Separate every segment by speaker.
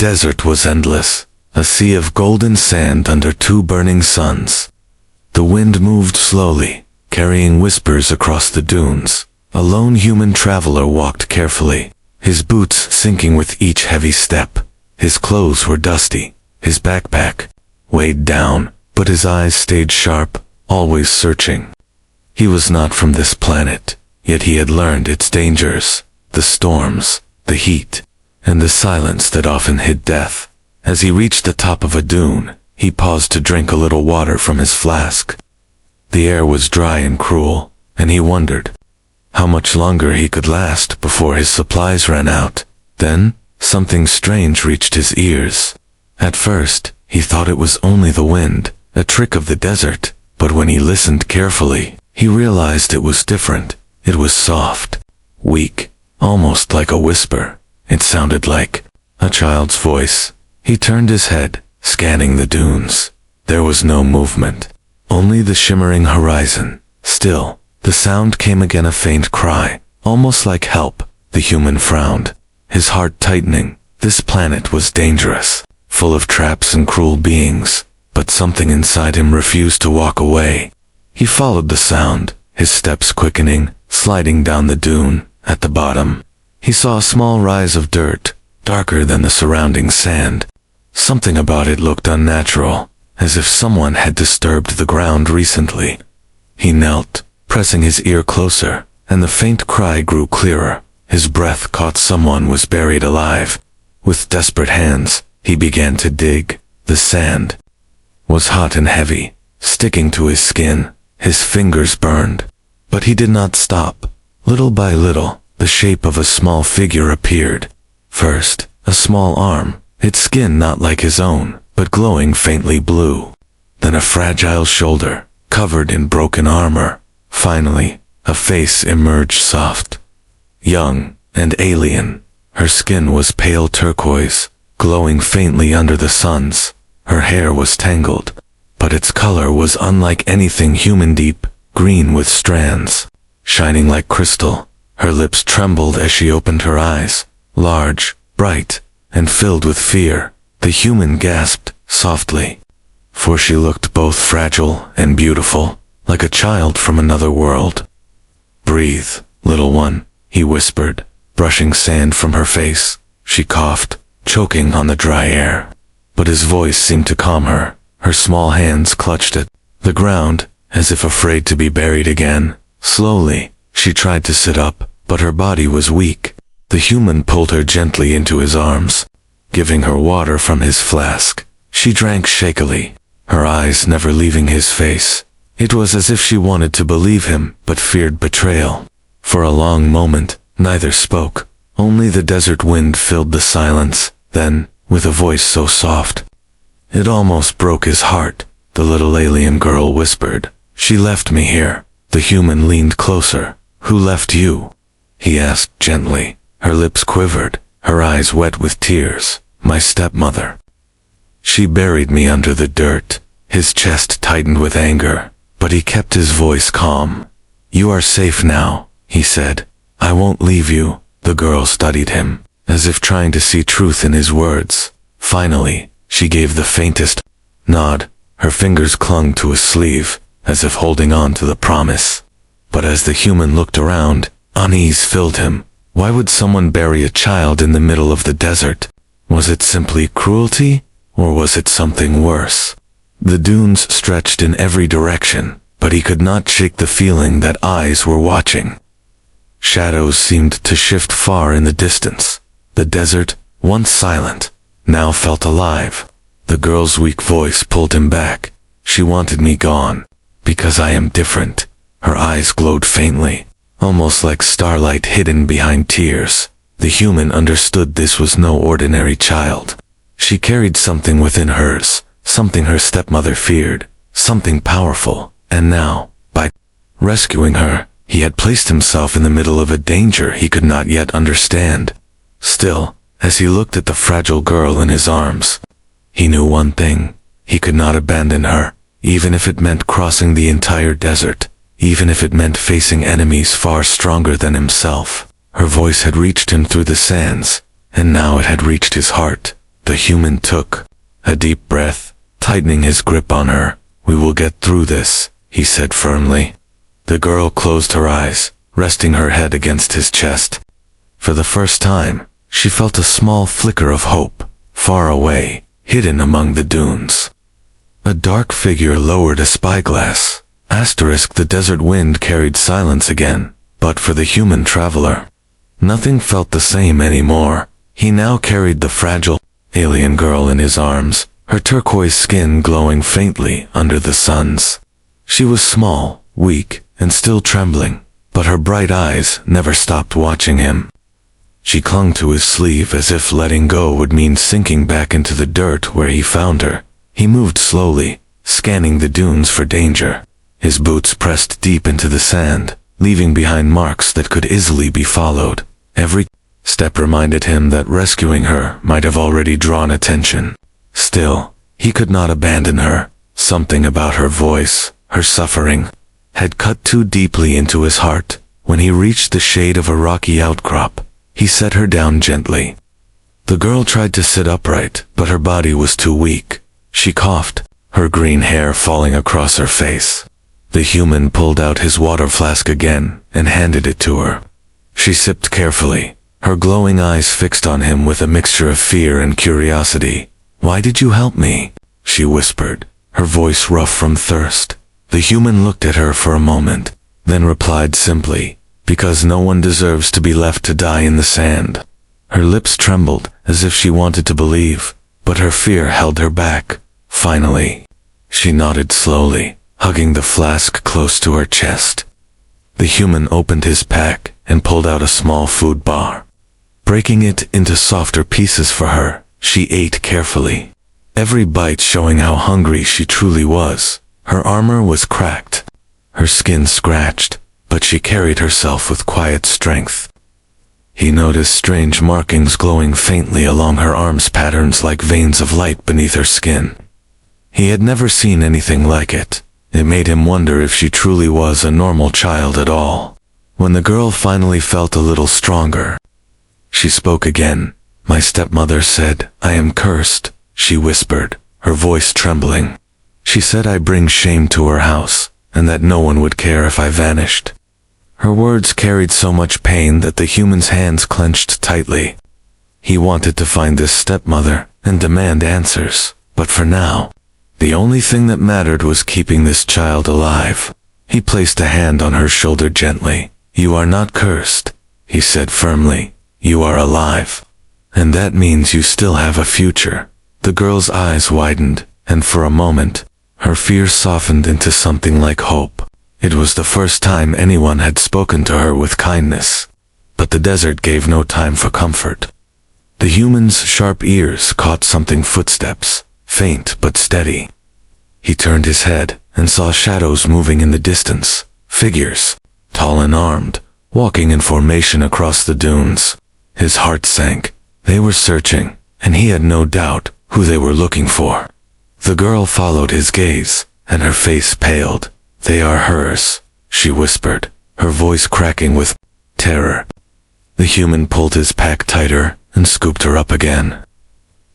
Speaker 1: desert was endless, a sea of golden sand under two burning suns. The wind moved slowly, carrying whispers across the dunes. A lone human traveler walked carefully, his boots sinking with each heavy step. His clothes were dusty, his backpack weighed down, but his eyes stayed sharp, always searching. He was not from this planet, yet he had learned its dangers, the storms, the heat, and the silence that often hid death. As he reached the top of a dune, he paused to drink a little water from his flask. The air was dry and cruel, and he wondered how much longer he could last before his supplies ran out. Then, something strange reached his ears. At first, he thought it was only the wind, a trick of the desert, but when he listened carefully, he realized it was different. It was soft, weak, almost like a whisper. It sounded like a child's voice. He turned his head, scanning the dunes. There was no movement, only the shimmering horizon. Still, the sound came again, a faint cry, almost like help. The human frowned, his heart tightening. This planet was dangerous, full of traps and cruel beings, but something inside him refused to walk away. He followed the sound, his steps quickening, sliding down the dune. At the bottom, he saw a small rise of dirt, darker than the surrounding sand. Something about it looked unnatural, as if someone had disturbed the ground recently. He knelt, pressing his ear closer, and the faint cry grew clearer. His breath caught someone was buried alive. With desperate hands, he began to dig. The sand was hot and heavy, sticking to his skin. His fingers burned, but he did not stop. Little by little, the shape of a small figure appeared. First, a small arm, its skin not like his own, but glowing faintly blue. Then a fragile shoulder, covered in broken armor. Finally, a face emerged, soft, young, and alien. Her skin was pale turquoise, glowing faintly under the suns. Her hair was tangled, but its color was unlike anything human, deep green with strands, shining like crystal. Her lips trembled as she opened her eyes, large, bright, and filled with fear. The human gasped softly, for she looked both fragile and beautiful, like a child from another world. "Breathe, little one," he whispered, brushing sand from her face. She coughed, choking on the dry air, but his voice seemed to calm her. Her small hands clutched at the ground, as if afraid to be buried again. Slowly, she tried to sit up, but her body was weak. The human pulled her gently into his arms, giving her water from his flask. She drank shakily, her eyes never leaving his face. It was as if she wanted to believe him, but feared betrayal. For a long moment, neither spoke. Only the desert wind filled the silence. Then, with a voice so soft, it almost broke his heart, the little alien girl whispered, "She left me here." The human leaned closer. "Who left you?" he asked gently. Her lips quivered, her eyes wet with tears. "My stepmother. She buried me under the dirt." His chest tightened with anger, but he kept his voice calm. "You are safe now," he said. "I won't leave you." The girl studied him, as if trying to see truth in his words. Finally, she gave the faintest nod. Her fingers clung to his sleeve, as if holding on to the promise. But as the human looked around, unease filled him. Why would someone bury a child in the middle of the desert? Was it simply cruelty, or was it something worse? The dunes stretched in every direction, but he could not shake the feeling that eyes were watching. Shadows seemed to shift far in the distance. The desert, once silent, now felt alive. The girl's weak voice pulled him back. "She wanted me gone, because I am different." Her eyes glowed faintly, almost like starlight hidden behind tears. The human understood this was no ordinary child. She carried something within hers, something her stepmother feared, something powerful, and now, by rescuing her, he had placed himself in the middle of a danger he could not yet understand. Still, as he looked at the fragile girl in his arms, he knew one thing: he could not abandon her, even if it meant crossing the entire desert, even if it meant facing enemies far stronger than himself. Her voice had reached him through the sands, and now it had reached his heart. The human took a deep breath, tightening his grip on her. "We will get through this," he said firmly. The girl closed her eyes, resting her head against his chest. For the first time, she felt a small flicker of hope, far away, hidden among the dunes. A dark figure lowered a spyglass. The desert wind carried silence again, but for the human traveler, nothing felt the same anymore. He now carried the fragile, alien girl in his arms, her turquoise skin glowing faintly under the suns. She was small, weak, and still trembling, but her bright eyes never stopped watching him. She clung to his sleeve as if letting go would mean sinking back into the dirt where he found her. He moved slowly, scanning the dunes for danger. His boots pressed deep into the sand, leaving behind marks that could easily be followed. Every step reminded him that rescuing her might have already drawn attention. Still, he could not abandon her. Something about her voice, her suffering, had cut too deeply into his heart. When he reached the shade of a rocky outcrop, he set her down gently. The girl tried to sit upright, but her body was too weak. She coughed, her green hair falling across her face. The human pulled out his water flask again and handed it to her. She sipped carefully, her glowing eyes fixed on him with a mixture of fear and curiosity. "Why did you help me?" she whispered, her voice rough from thirst. The human looked at her for a moment, then replied simply, "Because no one deserves to be left to die in the sand." Her lips trembled as if she wanted to believe, but her fear held her back. Finally, she nodded slowly, hugging the flask close to her chest. The human opened his pack and pulled out a small food bar. Breaking it into softer pieces for her, she ate carefully, every bite showing how hungry she truly was. Her armor was cracked, her skin scratched, but she carried herself with quiet strength. He noticed strange markings glowing faintly along her arms, patterns like veins of light beneath her skin. He had never seen anything like it. It made him wonder if she truly was a normal child at all. When the girl finally felt a little stronger, she spoke again. "My stepmother said, I am cursed," she whispered, her voice trembling. "She said I bring shame to her house, and that no one would care if I vanished." Her words carried so much pain that the human's hands clenched tightly. He wanted to find this stepmother and demand answers, but for now, the only thing that mattered was keeping this child alive. He placed a hand on her shoulder gently. "You are not cursed," he said firmly. "You are alive. And that means you still have a future." The girl's eyes widened, and for a moment, her fear softened into something like hope. It was the first time anyone had spoken to her with kindness. But the desert gave no time for comfort. The human's sharp ears caught something, footsteps, faint but steady. He turned his head and saw shadows moving in the distance, figures, tall and armed, walking in formation across the dunes. His heart sank. They were searching, and he had no doubt who they were looking for. The girl followed his gaze, and her face paled. "They are hers," she whispered, her voice cracking with terror. The human pulled his pack tighter and scooped her up again.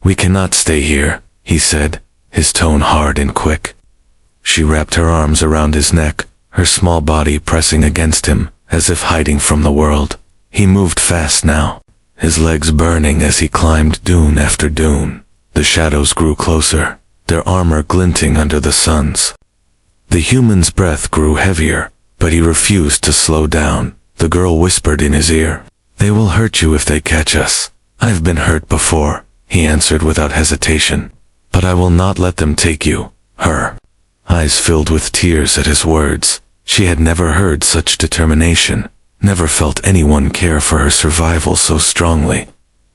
Speaker 1: "We cannot stay here," he said, his tone hard and quick. She wrapped her arms around his neck, her small body pressing against him, as if hiding from the world. He moved fast now, his legs burning as he climbed dune after dune. The shadows grew closer, their armor glinting under the suns. The human's breath grew heavier, but he refused to slow down. The girl whispered in his ear, "They will hurt you if they catch us." "I've been hurt before," he answered without hesitation. "But I will not let them take you." Her eyes filled with tears at his words. She had never heard such determination, never felt anyone care for her survival so strongly.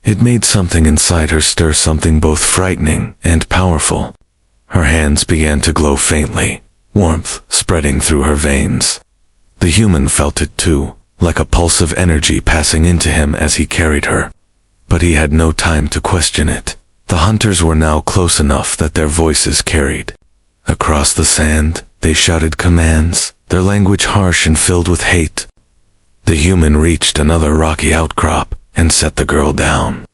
Speaker 1: It made something inside her stir, something both frightening and powerful. Her hands began to glow faintly, warmth spreading through her veins. The human felt it too, like a pulse of energy passing into him as he carried her. But he had no time to question it. The hunters were now close enough that their voices carried. Across the sand, they shouted commands, their language harsh and filled with hate. The human reached another rocky outcrop and set the girl down.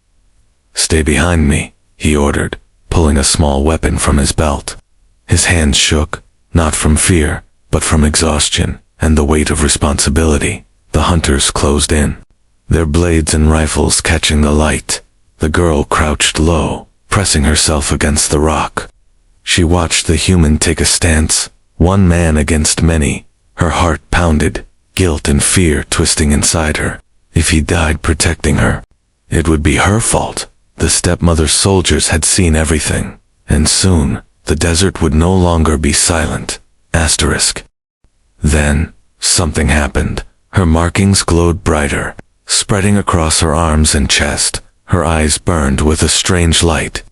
Speaker 1: "Stay behind me," he ordered, pulling a small weapon from his belt. His hands shook, not from fear, but from exhaustion and the weight of responsibility. The hunters closed in, their blades and rifles catching the light. The girl crouched low, pressing herself against the rock. She watched the human take a stance, one man against many. Her heart pounded, guilt and fear twisting inside her. If he died protecting her, it would be her fault. The stepmother's soldiers had seen everything, and soon, the desert would no longer be silent. Asterisk. Then, something happened. Her markings glowed brighter, spreading across her arms and chest. Her eyes burned with a strange light.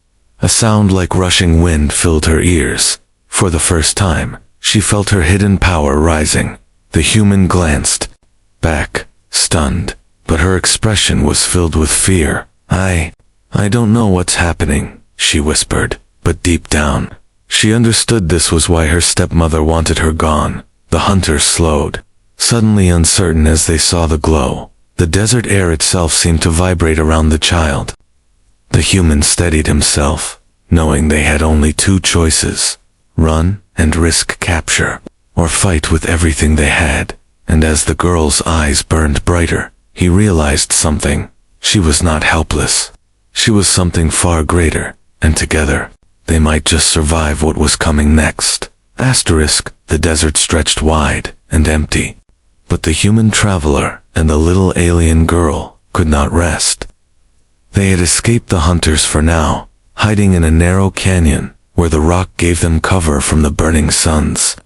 Speaker 1: A sound like rushing wind filled her ears. For the first time, she felt her hidden power rising. The human glanced back, stunned, but her expression was filled with fear. I don't know what's happening, she whispered, but deep down, she understood this was why her stepmother wanted her gone. The hunters slowed, suddenly uncertain as they saw the glow. The desert air itself seemed to vibrate around the child. The human steadied himself, knowing they had only two choices: run and risk capture, or fight with everything they had. And as the girl's eyes burned brighter, he realized something. She was not helpless. She was something far greater, and together, they might just survive what was coming next. Asterisk. The desert stretched wide and empty, but the human traveler and the little alien girl could not rest. They had escaped the hunters for now, hiding in a narrow canyon where the rock gave them cover from the burning suns.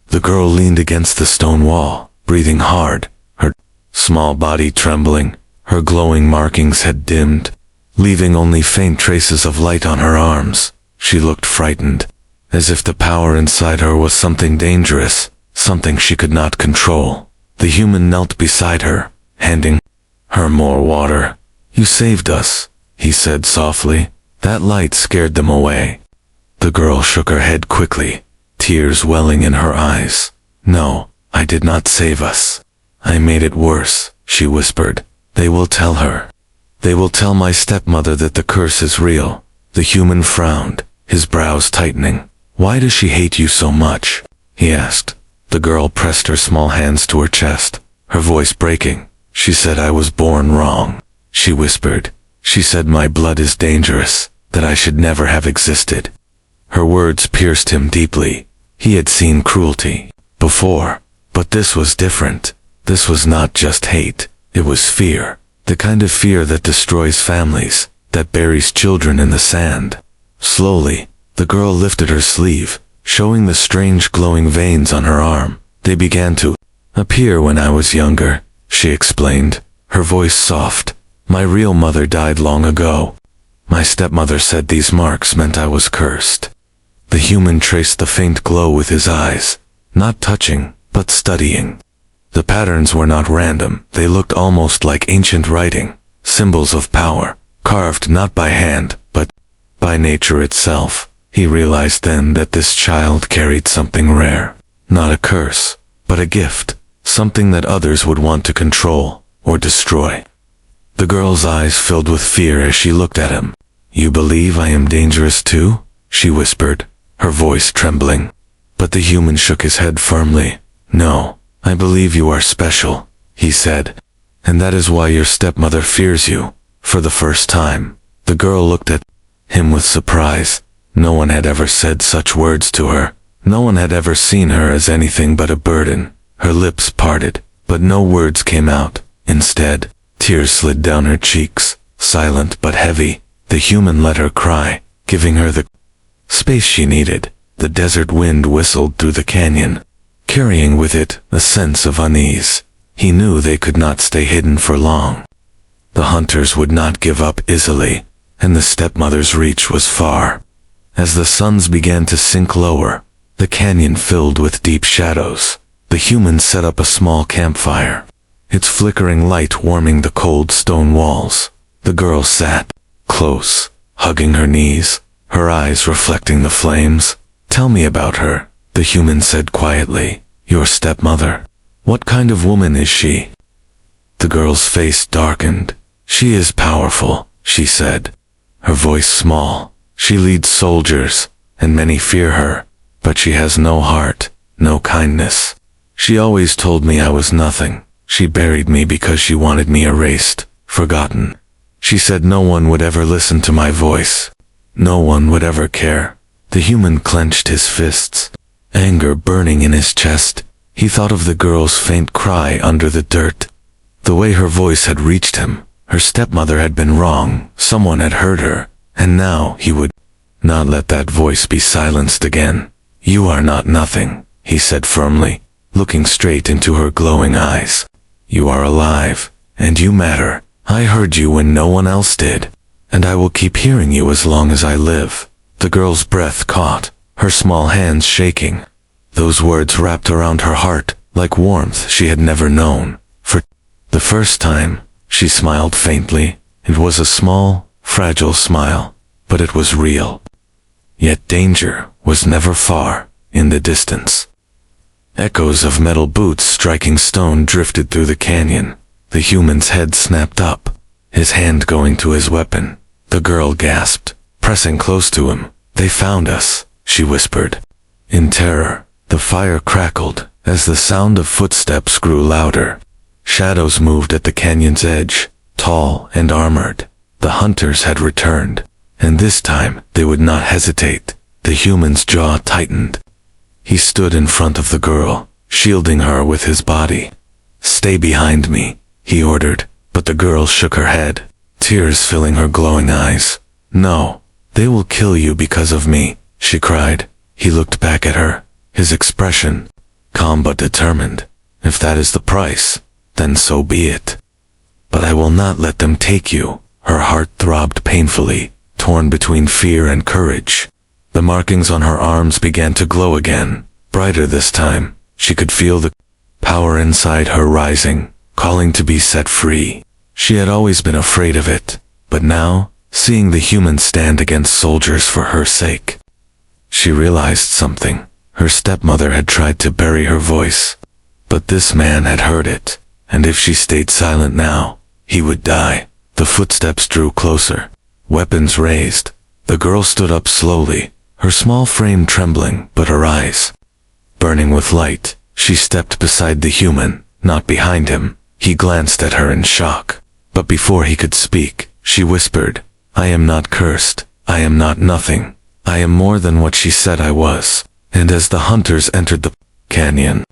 Speaker 1: The girl leaned against the stone wall, breathing hard, her small body trembling. Her glowing markings had dimmed, leaving only faint traces of light on her arms. She looked frightened, as if the power inside her was something dangerous, something she could not control. The human knelt beside her, handing her more water. "You saved us," he said softly. That light scared them away. The girl shook her head quickly, tears welling in her eyes. "No, I did not save us. I made it worse," she whispered. "They will tell her. They will tell my stepmother that the curse is real." The human frowned, his brows tightening. "Why does she hate you so much?" he asked. The girl pressed her small hands to her chest, her voice breaking. "She said I was born wrong," she whispered. "She said my blood is dangerous, that I should never have existed." Her words pierced him deeply. He had seen cruelty before, but this was different. This was not just hate, it was fear. The kind of fear that destroys families, that buries children in the sand. Slowly, the girl lifted her sleeve, showing the strange glowing veins on her arm. "They began to appear when I was younger," she explained, her voice soft. "My real mother died long ago. My stepmother said these marks meant I was cursed." The human traced the faint glow with his eyes, not touching, but studying. The patterns were not random, they looked almost like ancient writing, symbols of power, carved not by hand, but by nature itself. He realized then that this child carried something rare, not a curse, but a gift, something that others would want to control or destroy. The girl's eyes filled with fear as she looked at him. "You believe I am dangerous too?" she whispered, her voice trembling. But the human shook his head firmly. "No, I believe you are special," he said, "and that is why your stepmother fears you." For the first time, the girl looked at him with surprise. No one had ever said such words to her. No one had ever seen her as anything but a burden. Her lips parted, but no words came out. Instead, tears slid down her cheeks, silent but heavy. The human let her cry, giving her the space she needed. The desert wind whistled through the canyon, carrying with it a sense of unease. He knew they could not stay hidden for long. The hunters would not give up easily, and the stepmother's reach was far. As the suns began to sink lower, the canyon filled with deep shadows. The human set up a small campfire, its flickering light warming the cold stone walls. The girl sat close, hugging her knees, her eyes reflecting the flames. "Tell me about her," the human said quietly. "Your stepmother. What kind of woman is she?" The girl's face darkened. "She is powerful," she said, her voice small, She leads soldiers, and many fear her, but she has no heart, no kindness. She always told me I was nothing. She buried me because she wanted me erased, forgotten. She said no one would ever listen to my voice. No one would ever care. The human clenched his fists, anger burning in his chest. He thought of the girl's faint cry under the dirt. The way her voice had reached him. Her stepmother had been wrong. Someone had heard her, and now he would not let that voice be silenced again. You are not nothing, he said firmly, looking straight into her glowing eyes. You are alive, and you matter. I heard you when no one else did, and I will keep hearing you as long as I live. The girl's breath caught, her small hands shaking. Those words wrapped around her heart like warmth she had never known. For the first time, she smiled faintly. It was a small, fragile smile, but it was real. Yet danger was never far in the distance. Echoes of metal boots striking stone drifted through the canyon. The human's head snapped up, his hand going to his weapon. The girl gasped, pressing close to him. They found us, she whispered. In terror, the fire crackled as the sound of footsteps grew louder. Shadows moved at the canyon's edge, tall and armored. The hunters had returned, and this time they would not hesitate. The human's jaw tightened. He stood in front of the girl, shielding her with his body. Stay behind me, he ordered, but the girl shook her head, tears filling her glowing eyes. No, they will kill you because of me, she cried. He looked back at her, his expression calm but determined. If that is the price, then so be it. But I will not let them take you. Her heart throbbed painfully, torn between fear and courage. The markings on her arms began to glow again, brighter this time. She could feel the power inside her rising, calling to be set free. She had always been afraid of it, but now, seeing the human stand against soldiers for her sake, she realized something. Her stepmother had tried to bury her voice, but this man had heard it, and if she stayed silent now, he would die. The footsteps drew closer, weapons raised. The girl stood up slowly, her small frame trembling, but her eyes burning with light. She stepped beside the human, not behind him. He glanced at her in shock, but before he could speak, she whispered, I am not cursed. I am not nothing. I am more than what she said I was. And as the hunters entered the canyon,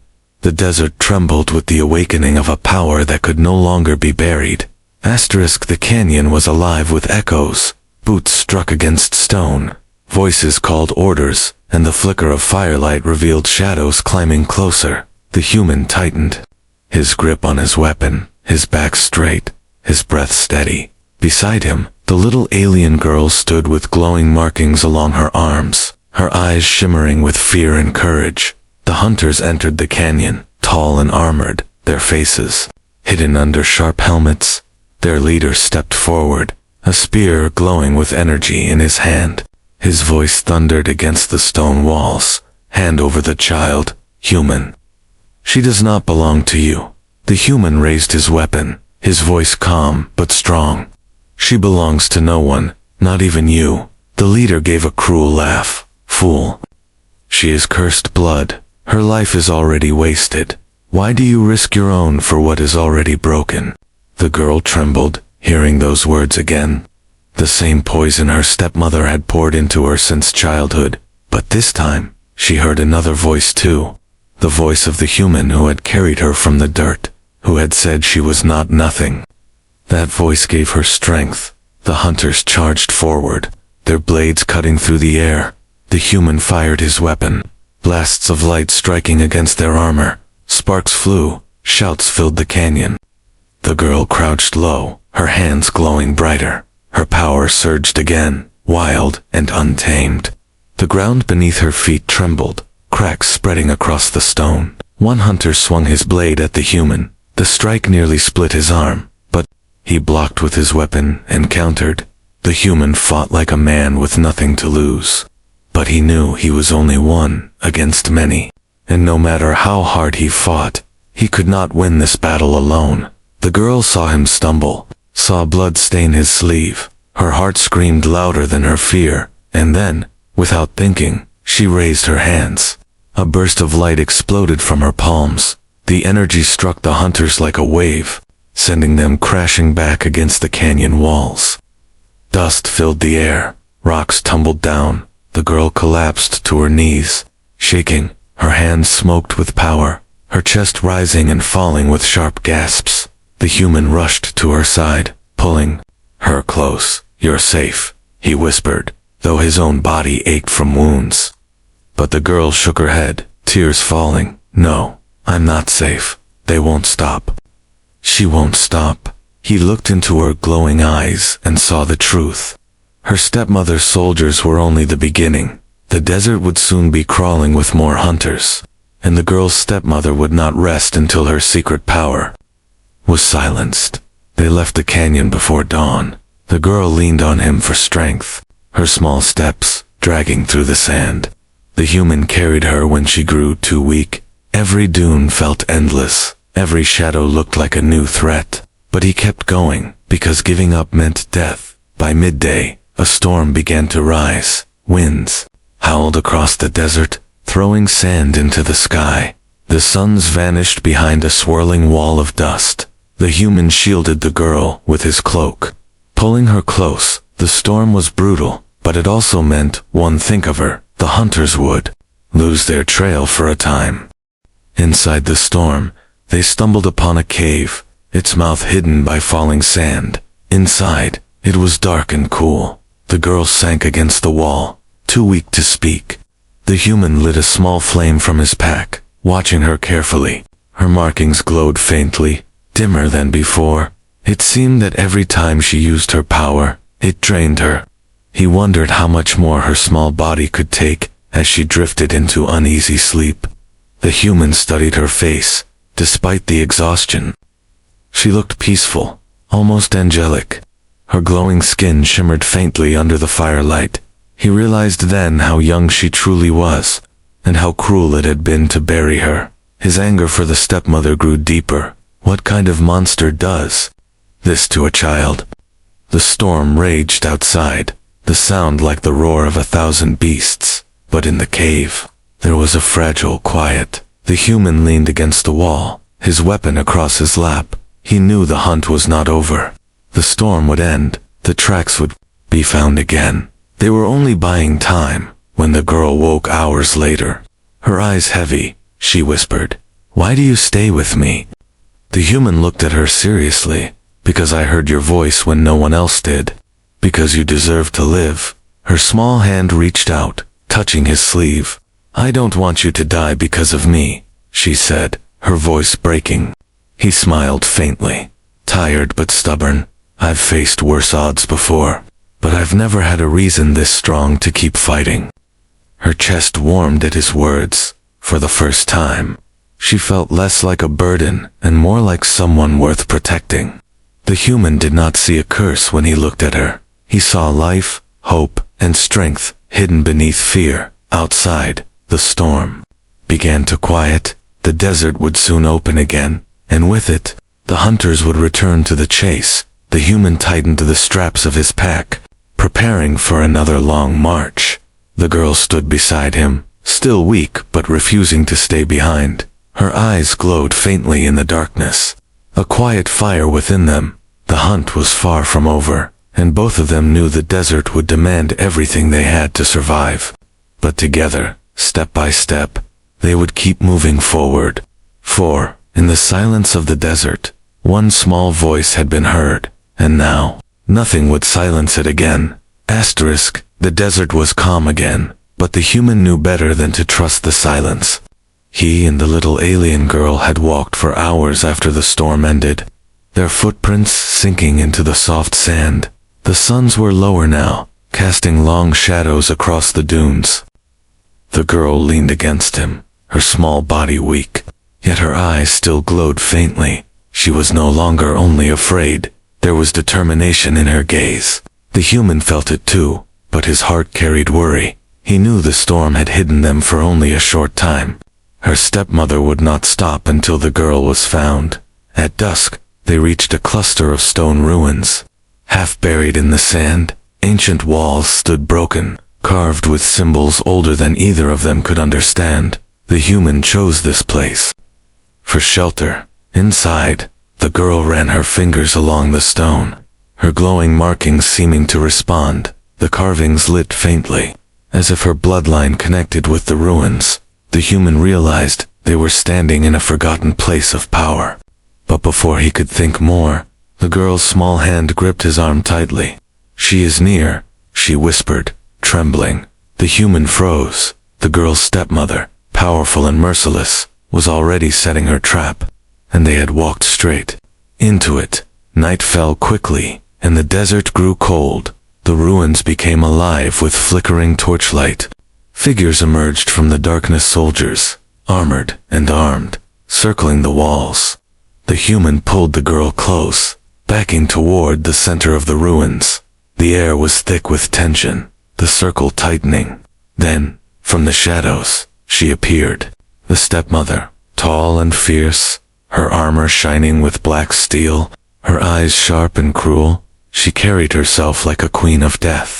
Speaker 1: the desert trembled with the awakening of a power that could no longer be buried. The canyon was alive with echoes. Boots struck against stone. Voices called orders, and the flicker of firelight revealed shadows climbing closer. The human tightened, his grip on his weapon, his back straight, his breath steady. Beside him, the little alien girl stood with glowing markings along her arms, her eyes shimmering with fear and courage. The hunters entered the canyon, tall and armored, their faces hidden under sharp helmets. Their leader stepped forward, a spear glowing with energy in his hand. His voice thundered against the stone walls. Hand over the child, human. She does not belong to you. The human raised his weapon, his voice calm but strong. She belongs to no one, not even you. The leader gave a cruel laugh. Fool. She is cursed blood. Her life is already wasted. Why do you risk your own for what is already broken? The girl trembled, hearing those words again. The same poison her stepmother had poured into her since childhood. But this time, she heard another voice too. The voice of the human who had carried her from the dirt, who had said she was not nothing. That voice gave her strength. The hunters charged forward, their blades cutting through the air. The human fired his weapon, blasts of light striking against their armor. Sparks flew, shouts filled the canyon. The girl crouched low, her hands glowing brighter. Her power surged again, wild and untamed. The ground beneath her feet trembled, cracks spreading across the stone. One hunter swung his blade at the human. The strike nearly split his arm, but he blocked with his weapon and countered. The human fought like a man with nothing to lose. But he knew he was only one against many, and no matter how hard he fought, he could not win this battle alone. The girl saw him stumble, saw blood stain his sleeve. Her heart screamed louder than her fear, And then, without thinking, she raised her hands. A burst of light exploded from her palms. The energy struck the hunters like a wave, sending them crashing back against the canyon walls. Dust filled the air. Rocks tumbled down. The girl collapsed to her knees, shaking, her hands smoked with power, her chest rising and falling with sharp gasps. The human rushed to her side, pulling her close. "You're safe," he whispered, though his own body ached from wounds. But the girl shook her head, tears falling. "No, I'm not safe. They won't stop." "She won't stop." He looked into her glowing eyes and saw the truth. Her stepmother's soldiers were only the beginning. The desert would soon be crawling with more hunters, and the girl's stepmother would not rest until her secret power was silenced. They left the canyon before dawn. The girl leaned on him for strength, her small steps dragging through the sand. The human carried her when she grew too weak. Every dune felt endless. Every shadow looked like a new threat. But he kept going, because giving up meant death. By midday, a storm began to rise. Winds howled across the desert, throwing sand into the sky. The suns vanished behind a swirling wall of dust. The human shielded the girl with his cloak, pulling her close. The storm was brutal, but it also meant one thing of her: the hunters would lose their trail for a time. Inside the storm, they stumbled upon a cave, its mouth hidden by falling sand. Inside, it was dark and cool. The girl sank against the wall, too weak to speak. The human lit a small flame from his pack, watching her carefully. Her markings glowed faintly, dimmer than before. It seemed that every time she used her power, it drained her. He wondered how much more her small body could take as she drifted into uneasy sleep. The human studied her face, despite the exhaustion. She looked peaceful, almost angelic. Her glowing skin shimmered faintly under the firelight. He realized then how young she truly was, and how cruel it had been to bury her. His anger for the stepmother grew deeper. What kind of monster does this to a child? The storm raged outside, the sound like the roar of 1,000 beasts. But in the cave, there was a fragile quiet. The human leaned against the wall, his weapon across his lap. He knew the hunt was not over. The storm would end. The tracks would be found again. They were only buying time. When the girl woke hours later, her eyes heavy, she whispered, "Why do you stay with me?" The human looked at her seriously. "Because I heard your voice when no one else did. Because you deserve to live." Her small hand reached out, touching his sleeve. "I don't want you to die because of me," she said, her voice breaking. He smiled faintly. "Tired but stubborn. I've faced worse odds before, but I've never had a reason this strong to keep fighting." Her chest warmed at his words. For the first time, she felt less like a burden and more like someone worth protecting. The human did not see a curse when he looked at her. He saw life, hope, and strength hidden beneath fear. Outside, the storm began to quiet. The desert would soon open again, and with it, the hunters would return to the chase. The human tightened the straps of his pack, preparing for another long march. The girl stood beside him, still weak but refusing to stay behind. Her eyes glowed faintly in the darkness, a quiet fire within them. The hunt was far from over, and both of them knew the desert would demand everything they had to survive. But together, step by step, they would keep moving forward. For, in the silence of the desert, one small voice had been heard, and now, nothing would silence it again. The desert was calm again, but the human knew better than to trust the silence. He and the little alien girl had walked for hours after the storm ended, their footprints sinking into the soft sand. The suns were lower now, casting long shadows across the dunes. The girl leaned against him, her small body weak, yet her eyes still glowed faintly. She was no longer only afraid, there was determination in her gaze. The human felt it too, but his heart carried worry. He knew the storm had hidden them for only a short time. Her stepmother would not stop until the girl was found. At dusk, they reached a cluster of stone ruins. Half buried in the sand, ancient walls stood broken, carved with symbols older than either of them could understand. The human chose this place for shelter. Inside, the girl ran her fingers along the stone, her glowing markings seeming to respond. The carvings lit faintly, as if her bloodline connected with the ruins. The human realized they were standing in a forgotten place of power. But before he could think more, the girl's small hand gripped his arm tightly. "She is near," she whispered, trembling. The human froze. The girl's stepmother, powerful and merciless, was already setting her trap, and they had walked straight into it. Night fell quickly, and the desert grew cold. The ruins became alive with flickering torchlight. Figures emerged from the darkness, soldiers, armored and armed, circling the walls. The human pulled the girl close, backing toward the center of the ruins. The air was thick with tension, the circle tightening. Then, from the shadows, she appeared. The stepmother, tall and fierce, her armor shining with black steel, her eyes sharp and cruel. She carried herself like a queen of death,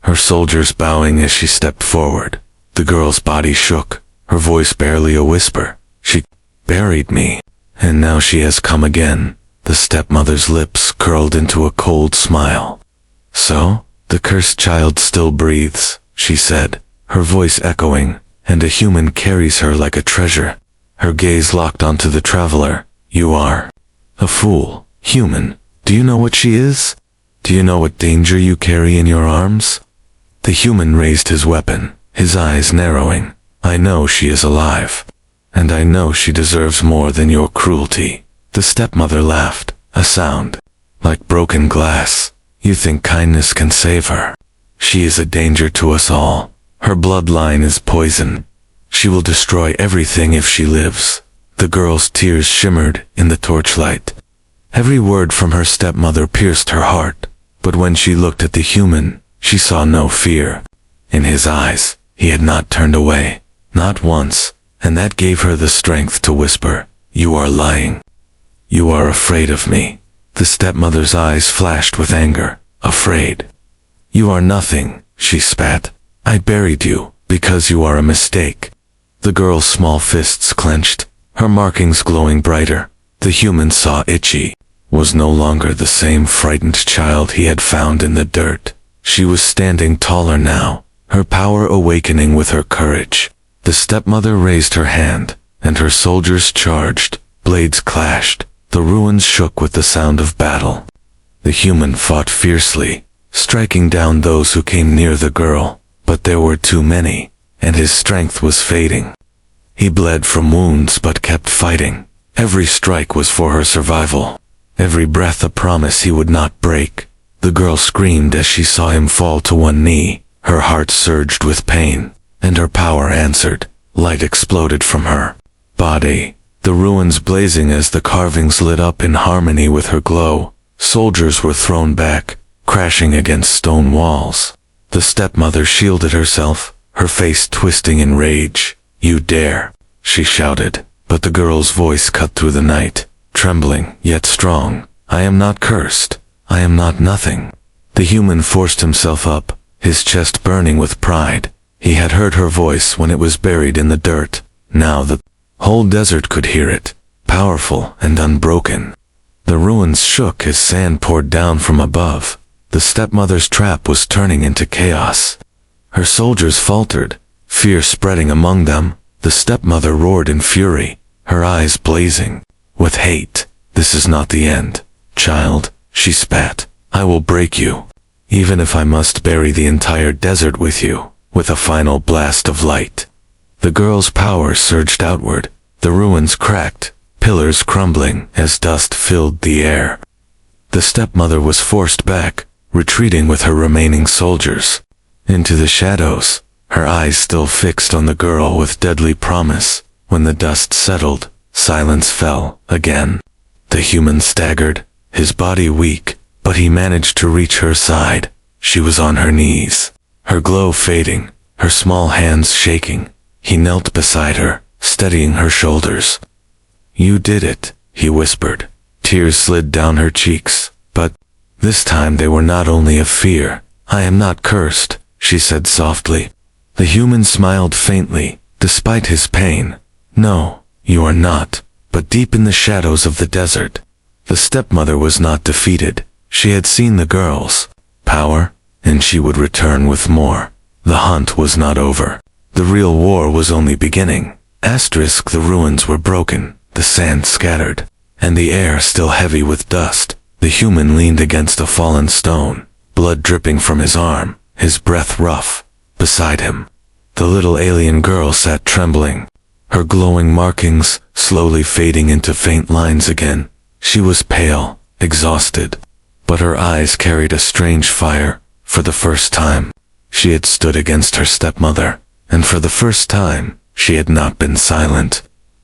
Speaker 1: her soldiers bowing as she stepped forward. The girl's body shook, her voice barely a whisper. "She buried me, and now she has come again." The stepmother's lips curled into a cold smile. "So, the cursed child still breathes," she said, her voice echoing, "and a human carries her like a treasure." Her gaze locked onto the traveler. "You are a fool, human. Do you know what she is? Do you know what danger you carry in your arms?" The human raised his weapon, his eyes narrowing. "I know she is alive, and I know she deserves more than your cruelty." The stepmother laughed, a sound like broken glass. "You think kindness can save her? She is a danger to us all. Her bloodline is poison. She will destroy everything if she lives." The girl's tears shimmered in the torchlight. Every word from her stepmother pierced her heart, but when she looked at the human, she saw no fear. In his eyes, he had not turned away, not once, and that gave her the strength to whisper, "You are lying. You are afraid of me." The stepmother's eyes flashed with anger. "Afraid? You are nothing," she spat. "I buried you because you are a mistake." The girl's small fists clenched, her markings glowing brighter. The human saw Itchy was no longer the same frightened child he had found in the dirt. She was standing taller now, her power awakening with her courage. The stepmother raised her hand, and her soldiers charged. Blades clashed. The ruins shook with the sound of battle. The human fought fiercely, striking down those who came near the girl, but there were too many, and his strength was fading. He bled from wounds but kept fighting. Every strike was for her survival, every breath a promise he would not break. The girl screamed as she saw him fall to one knee. Her heart surged with pain, and her power answered. Light exploded from her body, the ruins blazing as the carvings lit up in harmony with her glow. Soldiers were thrown back, crashing against stone walls. The stepmother shielded herself, her face twisting in rage. "You dare," she shouted, but the girl's voice cut through the night, trembling yet strong. "I am not cursed. I am not nothing." The human forced himself up, his chest burning with pride. He had heard her voice when it was buried in the dirt. Now the whole desert could hear it, powerful and unbroken. The ruins shook as sand poured down from above. The stepmother's trap was turning into chaos. Her soldiers faltered, fear spreading among them. The stepmother roared in fury, her eyes blazing with hate. "This is not the end, child," she spat. "I will break you, even if I must bury the entire desert with you." With a final blast of light, the girl's power surged outward. The ruins cracked, pillars crumbling as dust filled the air. The stepmother was forced back, retreating with her remaining soldiers into the shadows, her eyes still fixed on the girl with deadly promise. When the dust settled, silence fell again. The human staggered, his body weak, but he managed to reach her side. She was on her knees, her glow fading, her small hands shaking. He knelt beside her, steadying her shoulders. "You did it," he whispered. Tears slid down her cheeks, but this time they were not only of fear. "I am not cursed," she said softly. The human smiled faintly, despite his pain. No, you are not, but deep in the shadows of the desert. The stepmother was not defeated. She had seen the girl's power, and she would return with more. The hunt was not over. The real war was only beginning. The ruins were broken, the sand scattered, and the air still heavy with dust. The human leaned against a fallen stone, blood dripping from his arm, his breath rough. Beside him, the little alien girl sat trembling, her glowing markings slowly fading into faint lines again. She was pale, exhausted, but her eyes carried a strange fire. For the first time, she had stood against her stepmother, and for the first time, she had not been silent.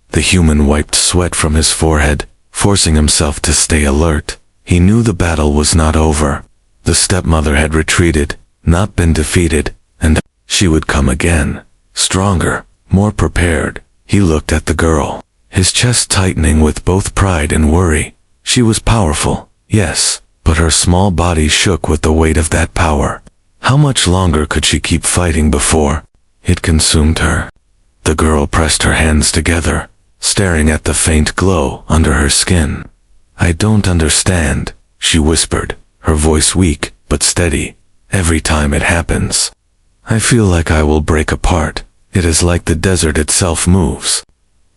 Speaker 1: The human wiped sweat from his forehead, forcing himself to stay alert. He knew the battle was not over. The stepmother had retreated, not been defeated, and she would come again, stronger, more prepared. He looked at the girl, his chest tightening with both pride and worry. She was powerful, yes, but her small body shook with the weight of that power. How much longer could she keep fighting before it consumed her? The girl pressed her hands together, staring at the faint glow under her skin. I don't understand, she whispered, her voice weak but steady. Every time it happens, I feel like I will break apart. It is like the desert itself moves.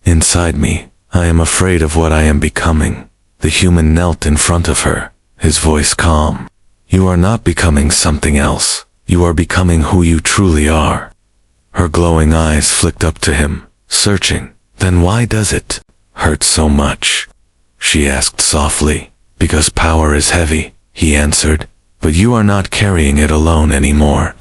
Speaker 1: Inside me, I am afraid of what I am becoming. The human knelt in front of her, his voice calm. You are not becoming something else. You are becoming who you truly are. Her glowing eyes flicked up to him, searching. Then why does it hurt so much? She asked softly. Because power is heavy, he answered, but you are not carrying it alone anymore.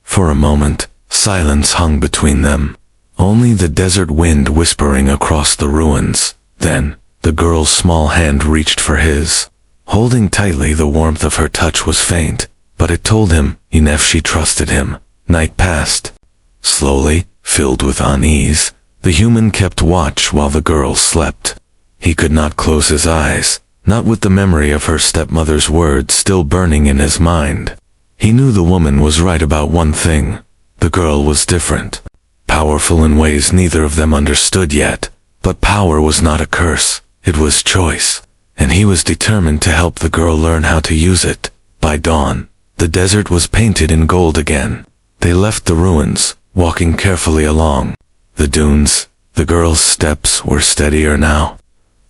Speaker 1: For a moment, silence hung between them. Only the desert wind whispering across the ruins. Then, the girl's small hand reached for his. Holding tightly, the warmth of her touch was faint, but it told him enough. She trusted him. Night passed. Slowly, filled with unease, the human kept watch while the girl slept. He could not close his eyes, not with the memory of her stepmother's words still burning in his mind. He knew the woman was right about one thing. The girl was different, powerful in ways neither of them understood yet. But power was not a curse, it was choice, and he was determined to help the girl learn how to use it. By dawn, the desert was painted in gold again. They left the ruins, walking carefully along the dunes. The girl's steps were steadier now,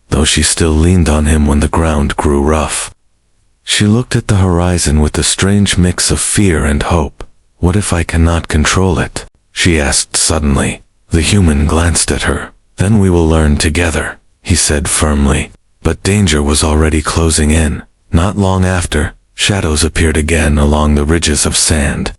Speaker 1: though she still leaned on him when the ground grew rough. She looked at the horizon with a strange mix of fear and hope. What if I cannot control it? She asked suddenly. The human glanced at her. Then we will learn together, he said firmly. But danger was already closing in. Not long after, shadows appeared again along the ridges of sand.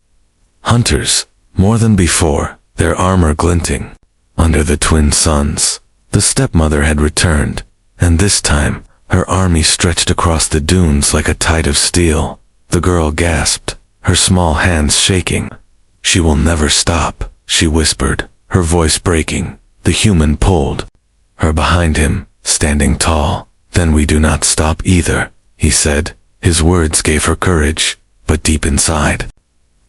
Speaker 1: Hunters, more than before, their armor glinting. Under the twin suns, the stepmother had returned, and this time, her army stretched across the dunes like a tide of steel. The girl gasped, her small hands shaking. She will never stop, she whispered, her voice breaking. The human pulled her behind him, standing tall. Then we do not stop either, he said. His words gave her courage, but deep inside,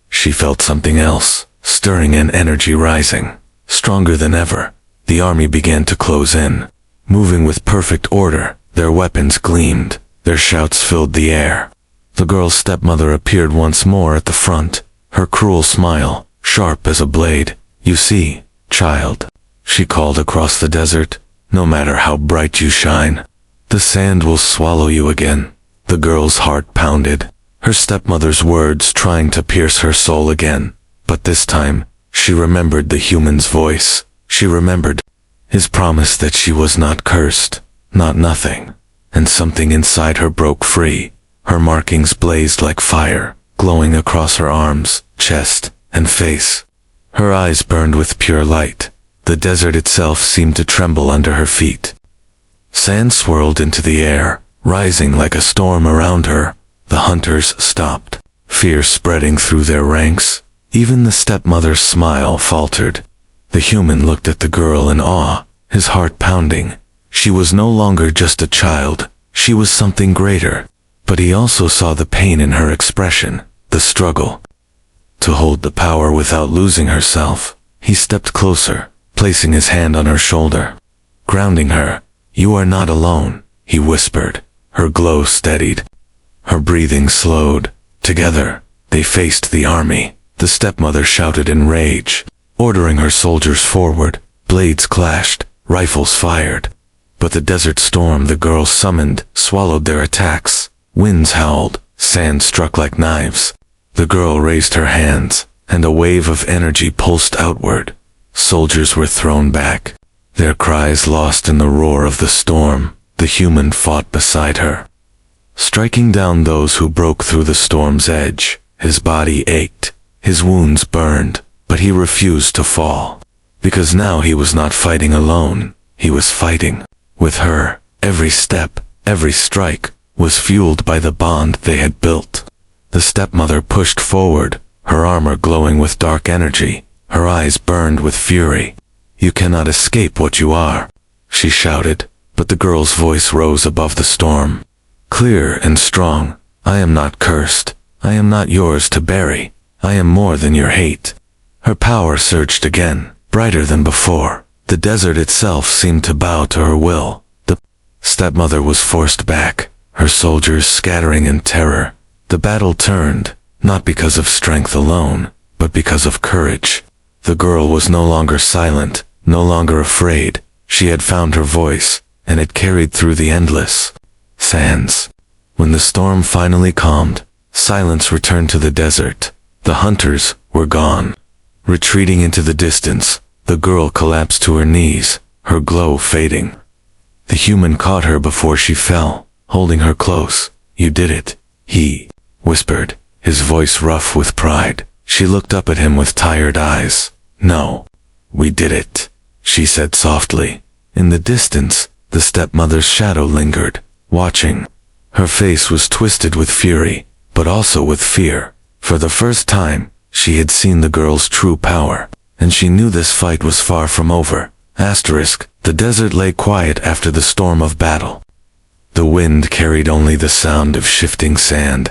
Speaker 1: she felt something else, stirring and energy rising. Stronger than ever, the army began to close in, moving with perfect order. Their weapons gleamed, their shouts filled the air. The girl's stepmother appeared once more at the front, her cruel smile, sharp as a blade. You see, child, she called across the desert, no matter how bright you shine, the sand will swallow you again. The girl's heart pounded, her stepmother's words trying to pierce her soul again. But this time, she remembered the human's voice. She remembered his promise that she was not cursed, not nothing. And something inside her broke free. Her markings blazed like fire, glowing across her arms, chest, and face. Her eyes burned with pure light. The desert itself seemed to tremble under her feet. Sand swirled into the air, rising like a storm around her. The hunters stopped, fear spreading through their ranks. Even the stepmother's smile faltered. The human looked at the girl in awe, his heart pounding. She was no longer just a child, she was something greater. But he also saw the pain in her expression, the struggle to hold the power without losing herself. He stepped closer, placing his hand on her shoulder, grounding her. "You are not alone," he whispered. Her glow steadied. Her breathing slowed. Together, they faced the army. The stepmother shouted in rage, ordering her soldiers forward. Blades clashed, rifles fired. But the desert storm the girls summoned swallowed their attacks. Winds howled, sand struck like knives. The girl raised her hands, and a wave of energy pulsed outward. Soldiers were thrown back, their cries lost in the roar of the storm. The human fought beside her, striking down those who broke through the storm's edge. His body ached, his wounds burned, but he refused to fall. Because now he was not fighting alone, he was fighting with her. Every step, every strike, was fueled by the bond they had built. The stepmother pushed forward, her armor glowing with dark energy. Her eyes burned with fury. "You cannot escape what you are," she shouted, but the girl's voice rose above the storm, clear and strong. "I am not cursed. I am not yours to bury. I am more than your hate." Her power surged again, brighter than before. The desert itself seemed to bow to her will. The stepmother was forced back, her soldiers scattering in terror. The battle turned, not because of strength alone, but because of courage. The girl was no longer silent, no longer afraid. She had found her voice, and it carried through the endless sands. When the storm finally calmed, silence returned to the desert. The hunters were gone. Retreating into the distance, the girl collapsed to her knees, her glow fading. The human caught her before she fell, holding her close. "You did it," he whispered, his voice rough with pride. She looked up at him with tired eyes. "No, we did it," she said softly. In the distance, the stepmother's shadow lingered, watching. Her face was twisted with fury, but also with fear. For the first time, she had seen the girl's true power, and she knew this fight was far from over. The desert lay quiet after the storm of battle. The wind carried only the sound of shifting sand.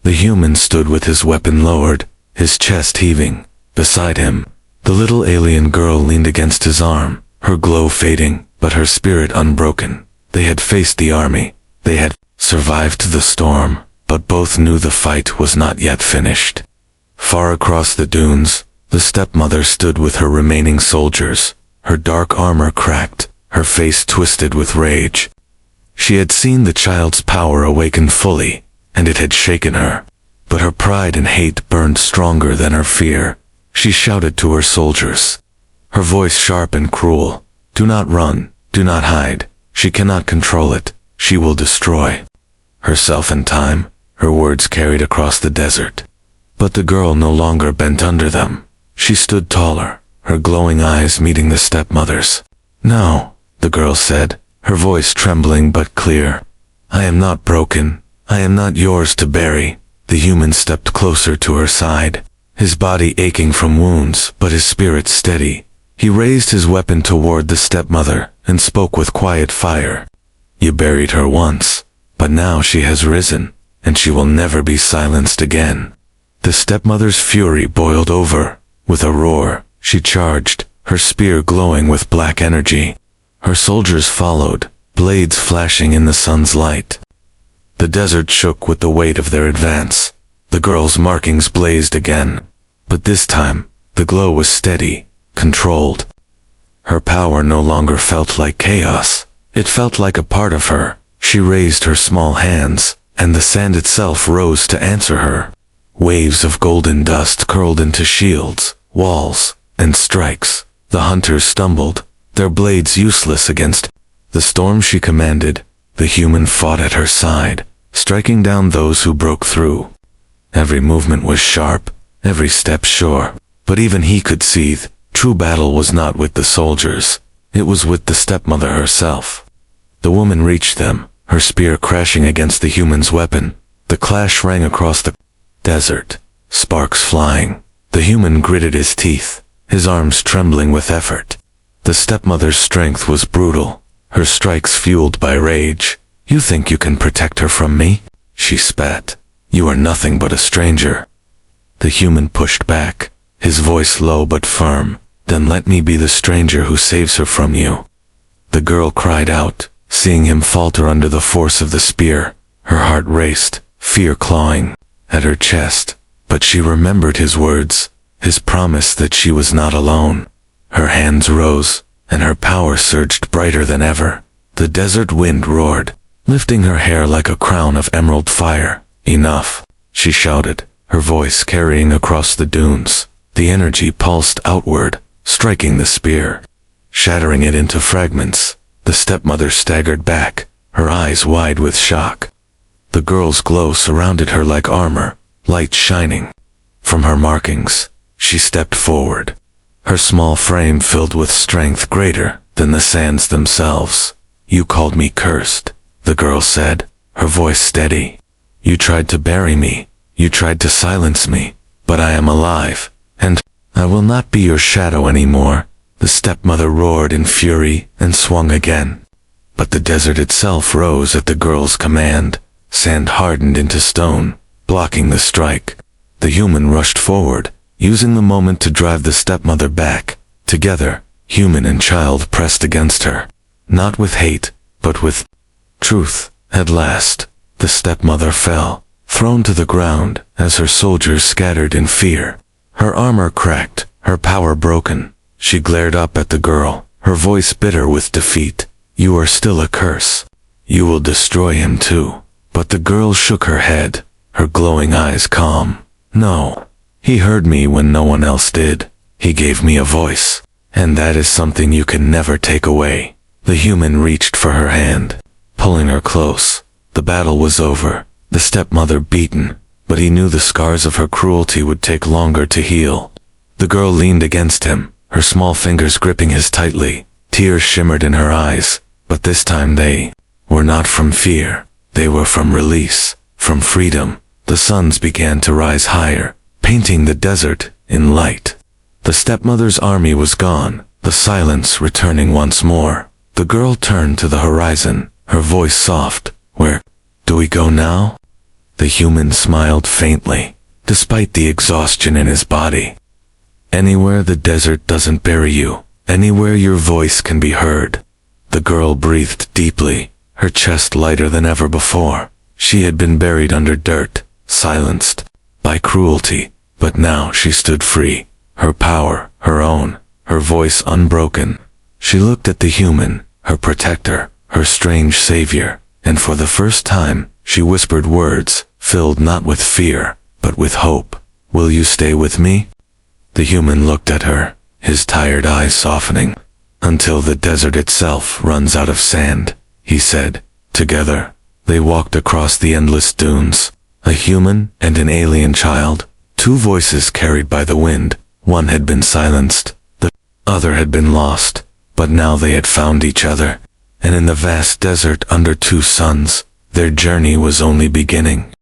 Speaker 1: The human stood with his weapon lowered, his chest heaving. Beside him, the little alien girl leaned against his arm, her glow fading, but her spirit unbroken. They had faced the army. They had survived the storm, but both knew the fight was not yet finished. Far across the dunes, the stepmother stood with her remaining soldiers, her dark armor cracked, her face twisted with rage. She had seen the child's power awaken fully, and it had shaken her. But her pride and hate burned stronger than her fear. She shouted to her soldiers, her voice sharp and cruel, "Do not run, do not hide. She cannot control it. She will destroy herself in time." Her words carried across the desert. But the girl no longer bent under them. She stood taller, her glowing eyes meeting the stepmother's. "No," the girl said, her voice trembling but clear. "I am not broken. I am not yours to bury." The human stepped closer to her side, his body aching from wounds, but his spirit steady. He raised his weapon toward the stepmother and spoke with quiet fire. "You buried her once, but now she has risen, and she will never be silenced again." The stepmother's fury boiled over. With a roar, she charged, her spear glowing with black energy. Her soldiers followed, blades flashing in the sun's light. The desert shook with the weight of their advance. The girl's markings blazed again, but this time, the glow was steady, controlled. Her power no longer felt like chaos. It felt like a part of her. She raised her small hands, and the sand itself rose to answer her. Waves of golden dust curled into shields, walls, and strikes. The hunters stumbled, their blades useless against the storm she commanded. The human fought at her side, striking down those who broke through. Every movement was sharp, every step sure, but even he could see true battle was not with the soldiers. It was with the stepmother herself. The woman reached them, her spear crashing against the human's weapon. The clash rang across the desert, sparks flying. The human gritted his teeth, his arms trembling with effort. The stepmother's strength was brutal, her strikes fueled by rage. "You think you can protect her from me?" she spat. "You are nothing but a stranger." The human pushed back, his voice low but firm. Then let me be the stranger who saves her from you. The girl cried out, seeing him falter under the force of the spear. Her heart raced, fear clawing at her chest. But she remembered his words, his promise that she was not alone. Her hands rose, and her power surged brighter than ever. The desert wind roared, lifting her hair like a crown of emerald fire. Enough, she shouted, her voice carrying across the dunes. The energy pulsed outward, striking the spear, shattering it into fragments. The stepmother staggered back, her eyes wide with shock. The girl's glow surrounded her like armor, light shining. From her markings, she stepped forward, her small frame filled with strength greater than the sands themselves. You called me cursed, the girl said, her voice steady. You tried to bury me, you tried to silence me, but I am alive, and I will not be your shadow anymore. The stepmother roared in fury and swung again. But the desert itself rose at the girl's command. Sand hardened into stone, blocking the strike. The human rushed forward, using the moment to drive the stepmother back. Together, human and child pressed against her. Not with hate, but with truth. At last, the stepmother fell, thrown to the ground as her soldiers scattered in fear. Her armor cracked, her power broken. She glared up at the girl, her voice bitter with defeat. You are still a curse. You will destroy him too. But the girl shook her head, her glowing eyes calm. No. He heard me when no one else did. He gave me a voice. And that is something you can never take away. The human reached for her hand, pulling her close. The battle was over, the stepmother beaten, but he knew the scars of her cruelty would take longer to heal. The girl leaned against him, her small fingers gripping his tightly. Tears shimmered in her eyes, but this time they were not from fear. They were from release, from freedom. The suns began to rise higher, painting the desert in light. The stepmother's army was gone, the silence returning once more. The girl turned to the horizon, her voice soft. Where do we go now? The human smiled faintly, despite the exhaustion in his body. Anywhere the desert doesn't bury you, anywhere your voice can be heard. The girl breathed deeply, her chest lighter than ever before. She had been buried under dirt, silenced by cruelty, but now she stood free, her power her own, her voice unbroken. She looked at the human, her protector, her strange savior, and for the first time, she whispered words, filled not with fear, but with hope. Will you stay with me? The human looked at her, his tired eyes softening. Until the desert itself runs out of sand, he said. Together, they walked across the endless dunes, a human and an alien child, two voices carried by the wind. One had been silenced, the other had been lost, but now they had found each other, and in the vast desert under two suns, their journey was only beginning.